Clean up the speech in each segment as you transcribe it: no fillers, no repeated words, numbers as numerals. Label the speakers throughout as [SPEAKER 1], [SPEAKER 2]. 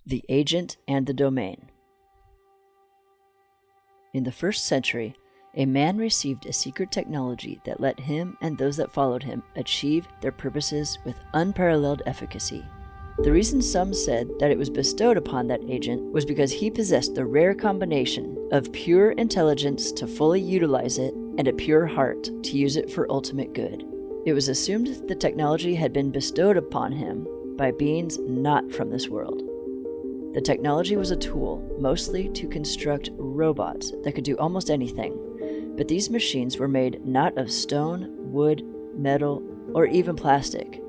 [SPEAKER 1] The Agent and the Domain. In the 1st century, a man received a secret technology that let him and those that followed him achieve their purposes with unparalleled efficacy. The reason some said that it was bestowed upon that agent was because he possessed the rare combination of pure intelligence to fully utilize it and a pure heart to use it for ultimate good. It was assumed the technology had been bestowed upon him by beings not from this world. The technology was a tool, mostly to construct robots that could do almost anything, but these machines were made not of stone, wood, metal, or even plastic.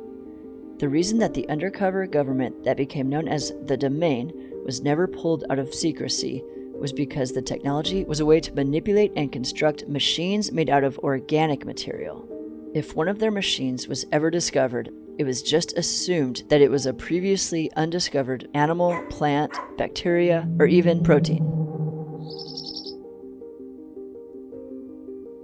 [SPEAKER 1] The reason that the undercover government that became known as the Domain was never pulled out of secrecy was because the technology was a way to manipulate and construct machines made out of organic material. If one of their machines was ever discovered, it was just assumed that it was a previously undiscovered animal, plant, bacteria, or even protein.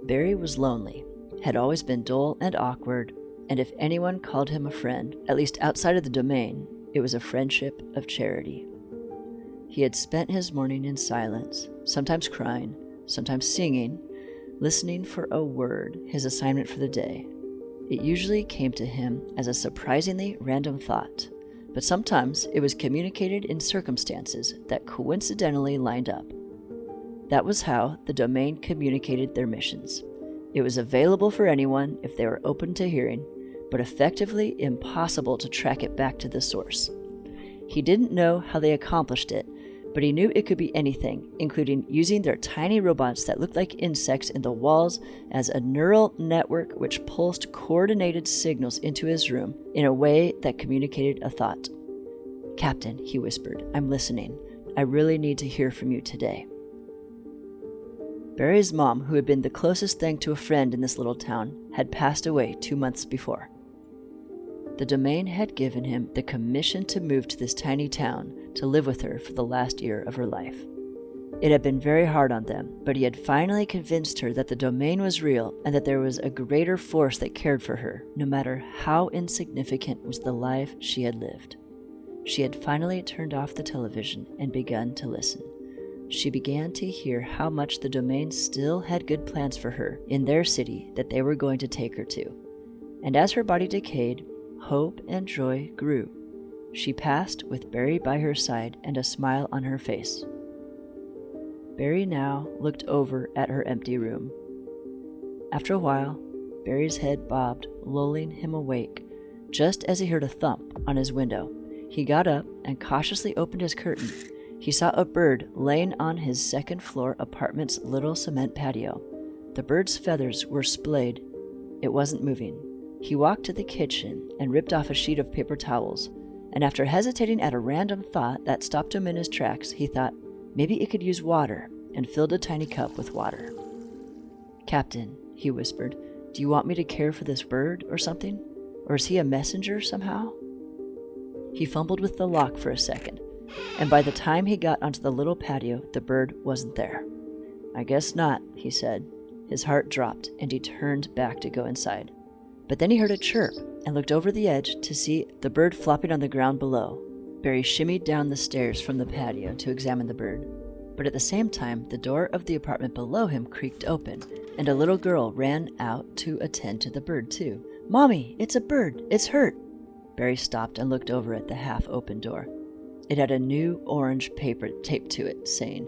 [SPEAKER 1] Barry was lonely, had always been dull and awkward, and if anyone called him a friend, at least outside of the Domain, it was a friendship of charity. He had spent his morning in silence, sometimes crying, sometimes singing, listening for a word, his assignment for the day. It usually came to him as a surprisingly random thought, but sometimes it was communicated in circumstances that coincidentally lined up. That was how the Domain communicated their missions. It was available for anyone if they were open to hearing, but effectively impossible to track it back to the source. He didn't know how they accomplished it, but he knew it could be anything, including using their tiny robots that looked like insects in the walls as a neural network which pulsed coordinated signals into his room in a way that communicated a thought. "Captain," he whispered, "I'm listening. I really need to hear from you today." Barry's mom, who had been the closest thing to a friend in this little town, had passed away 2 months before. The Domain had given him the commission to move to this tiny town to live with her for the last year of her life. It had been very hard on them, but he had finally convinced her that the Domain was real and that there was a greater force that cared for her, no matter how insignificant was the life she had lived. She had finally turned off the television and begun to listen. She began to hear how much the Domain still had good plans for her in their city that they were going to take her to. And as her body decayed, hope and joy grew. She passed with Barry by her side and a smile on her face. Barry now looked over at her empty room. After a while, Barry's head bobbed, lulling him awake, just as he heard a thump on his window. He got up and cautiously opened his curtain. He saw a bird laying on his second-floor apartment's little cement patio. The bird's feathers were splayed. It wasn't moving. He walked to the kitchen and ripped off a sheet of paper towels, and after hesitating at a random thought that stopped him in his tracks, he thought maybe it could use water, and filled a tiny cup with water. "Captain," he whispered, "do you want me to care for this bird or something? Or is he a messenger somehow?" He fumbled with the lock for a second, and by the time he got onto the little patio, the bird wasn't there. "I guess not," he said. His heart dropped, and he turned back to go inside. But then he heard a chirp and looked over the edge to see the bird flopping on the ground below. Barry shimmied down the stairs from the patio to examine the bird. But at the same time, the door of the apartment below him creaked open, and a little girl ran out to attend to the bird too. "Mommy, it's a bird. It's hurt." Barry stopped and looked over at the half-open door. It had a new orange paper taped to it saying,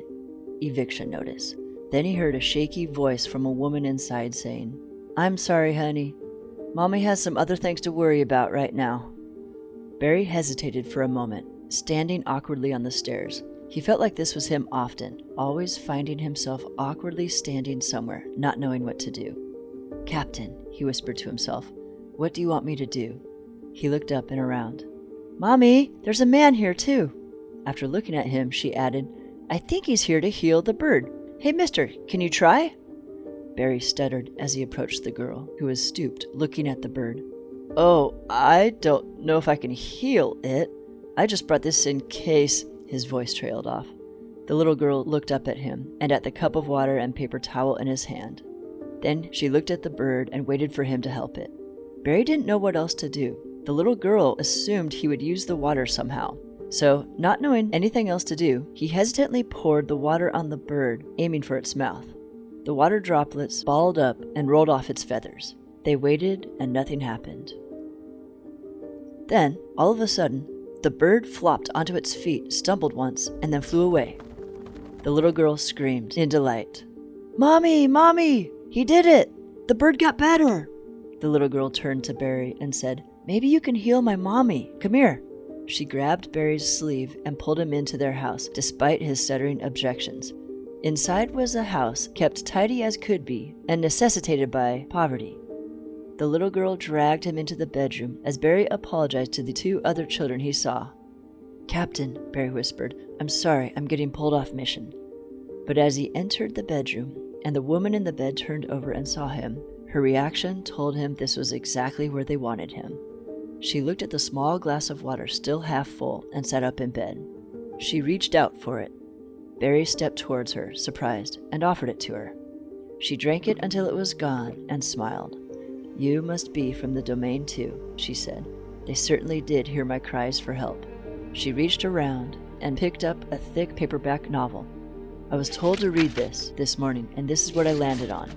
[SPEAKER 1] "Eviction notice." Then he heard a shaky voice from a woman inside saying, "I'm sorry, honey. Mommy has some other things to worry about right now." Barry hesitated for a moment, standing awkwardly on the stairs. He felt like this was him often, always finding himself awkwardly standing somewhere, not knowing what to do. "Captain," he whispered to himself, "what do you want me to do?" He looked up and around. "Mommy, there's a man here too." After looking at him, she added, "I think he's here to heal the bird. Hey, mister, can you try?" Barry stuttered as he approached the girl, who was stooped, looking at the bird. "Oh, I don't know if I can heal it. I just brought this in case," his voice trailed off. The little girl looked up at him and at the cup of water and paper towel in his hand. Then she looked at the bird and waited for him to help it. Barry didn't know what else to do. The little girl assumed he would use the water somehow. So, not knowing anything else to do, he hesitantly poured the water on the bird, aiming for its mouth. The water droplets balled up and rolled off its feathers. They waited, and nothing happened. Then, all of a sudden, the bird flopped onto its feet, stumbled once, and then flew away. The little girl screamed in delight. "Mommy! Mommy! He did it! The bird got better!" The little girl turned to Barry and said, "Maybe you can heal my mommy. Come here." She grabbed Barry's sleeve and pulled him into their house, despite his stuttering objections. Inside was a house kept tidy as could be and necessitated by poverty. The little girl dragged him into the bedroom as Barry apologized to the 2 other children he saw. "Captain," Barry whispered, "I'm sorry, I'm getting pulled off mission." But as he entered the bedroom and the woman in the bed turned over and saw him, her reaction told him this was exactly where they wanted him. She looked at the small glass of water still half full and sat up in bed. She reached out for it. Barry stepped towards her, surprised, and offered it to her. She drank it until it was gone and smiled. "You must be from the domain too," she said. "They certainly did hear my cries for help." She reached around and picked up a thick paperback novel. "I was told to read this morning, and this is what I landed on."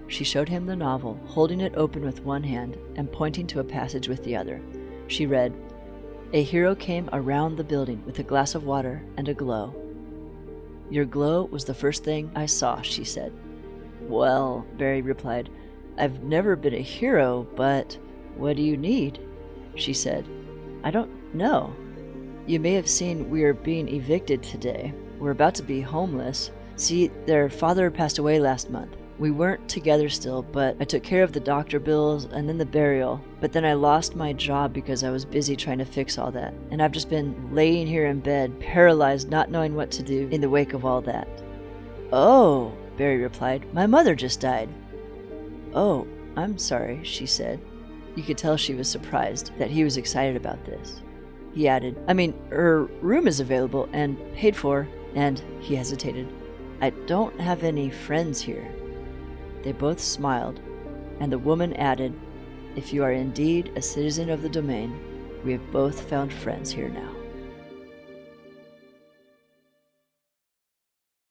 [SPEAKER 1] She showed him the novel, holding it open with one hand and pointing to a passage with the other. She read, "A hero came around the building with a glass of water and a glow. Your glow was the first thing I saw," she said. "Well," Barry replied, "I've never been a hero, but what do you need?" She said, "I don't know. You may have seen we are being evicted today. We're about to be homeless. See, their father passed away last month. We weren't together still, but I took care of the doctor bills and then the burial. But then I lost my job because I was busy trying to fix all that. And I've just been laying here in bed, paralyzed, not knowing what to do in the wake of all that." "Oh," Barry replied, "my mother just died." "Oh, I'm sorry," she said. You could tell she was surprised that he was excited about this. He added, "I mean, her room is available and paid for, and," he hesitated, "I don't have any friends here." They both smiled, and the woman added, "If you are indeed a citizen of the domain, we have both found friends here now."